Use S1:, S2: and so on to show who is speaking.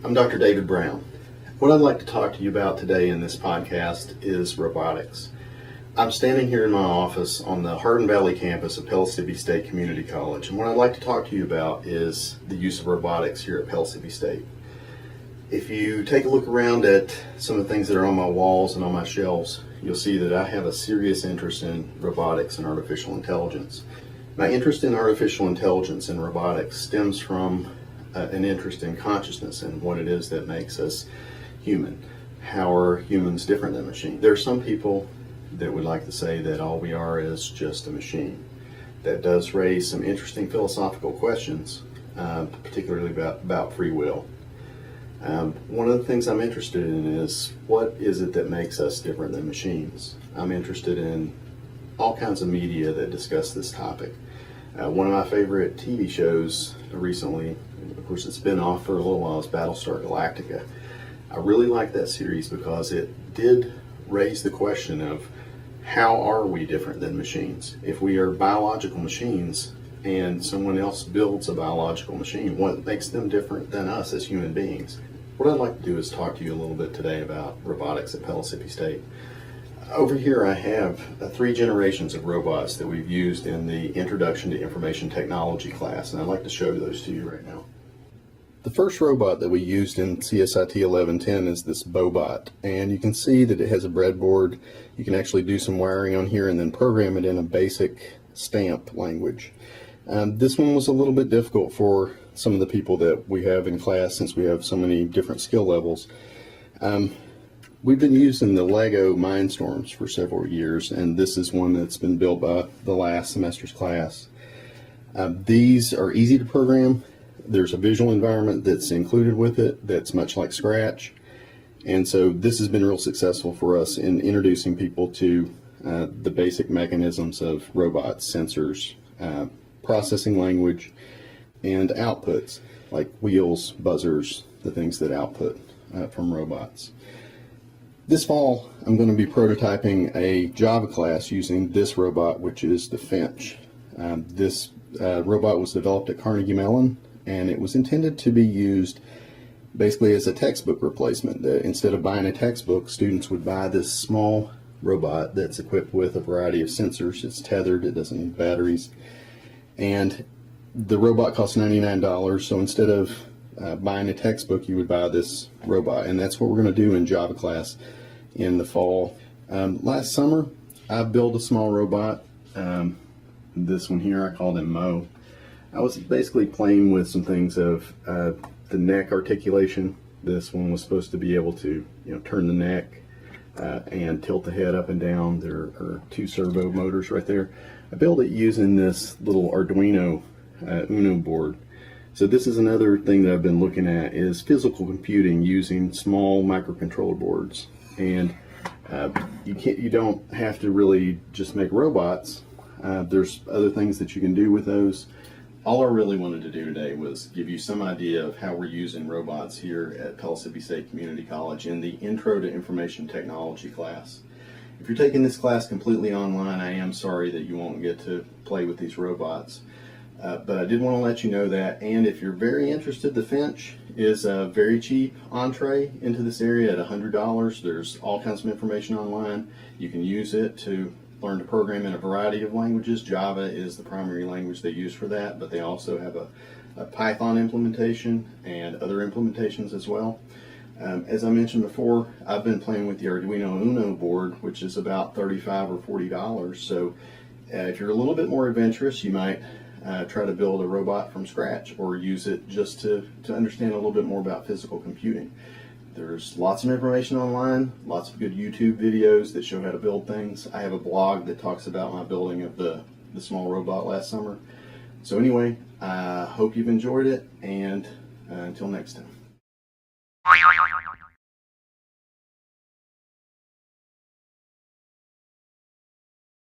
S1: I'm Dr. David Brown. What I'd like to talk to you about today in this podcast is robotics. I'm standing here in my office on the Hardin Valley campus of Pellissippi State Community College, and what I'd like to talk to you about is the use of robotics here at Pellissippi State. If you take a look around at some of the things that are on my walls and on my shelves, you'll see that I have a serious interest in robotics and artificial intelligence. My interest in artificial intelligence and robotics stems from an interest in consciousness and what it is that makes us human. How are humans different than machines? There are some people that would like to say that all we are is just a machine. That does raise some interesting philosophical questions, particularly about free will. One of the things I'm interested in is, what is it that makes us different than machines? I'm interested in all kinds of media that discuss this topic. One of my favorite TV shows recently, of course it's been off for a little while, is Battlestar Galactica. I really like that series because it did raise the question of, how are we different than machines? If we are biological machines and someone else builds a biological machine, what makes them different than us as human beings? What I'd like to do is talk to you a little bit today about robotics at Pellissippi State. Over here I have 3 generations of robots that we've used in the Introduction to Information Technology class, and I'd like to show those to you right now. The first robot that we used in CSIT1110 is this Bobot, and you can see that it has a breadboard. You can actually do some wiring on here and then program it in a basic stamp language. This one was a little bit difficult for some of the people that we have in class, since we have so many different skill levels. We've been using the Lego Mindstorms for several years, and this is one that's been built by the last semester's class. These are easy to program. There's a visual environment that's included with it that's much like Scratch, and so this has been real successful for us in introducing people to the basic mechanisms of robots, sensors, processing language, and outputs like wheels, buzzers, the things that output from robots. This fall I'm going to be prototyping a Java class using this robot, which is the Finch. This robot was developed at Carnegie Mellon, and it was intended to be used basically as a textbook replacement. Instead of buying a textbook, students would buy this small robot that's equipped with a variety of sensors. It's tethered, it doesn't need batteries, and the robot costs $99, so instead of buying a textbook, you would buy this robot, and that's what we're going to do in Java class in the fall. Last summer I built a small robot. This one here, I called him Mo. I was basically playing with some things of the neck articulation. This one was supposed to be able to, turn the neck and tilt the head up and down. There are 2 servo motors right there. I built it using this little Arduino Uno board. So this is another thing that I've been looking at, is physical computing using small microcontroller boards. And you don't have to really just make robots. There's other things that you can do with those. All I really wanted to do today was give you some idea of how we're using robots here at Pellissippi State Community College in the Intro to Information Technology class. If you're taking this class completely online, I am sorry that you won't get to play with these robots. But I did want to let you know that, and if you're very interested, the Finch is a very cheap entree into this area at $100. There's all kinds of information online. You can use it to learn to program in a variety of languages. Java is the primary language they use for that, but they also have a Python implementation and other implementations as well. As I mentioned before, I've been playing with the Arduino Uno board, which is about $35 or $40. So if you're a little bit more adventurous, you might try to build a robot from scratch, or use it just to understand a little bit more about physical computing. There's lots of information online, lots of good YouTube videos that show how to build things. I have a blog that talks about my building of the small robot last summer. So anyway, I hope you've enjoyed it, and until next time.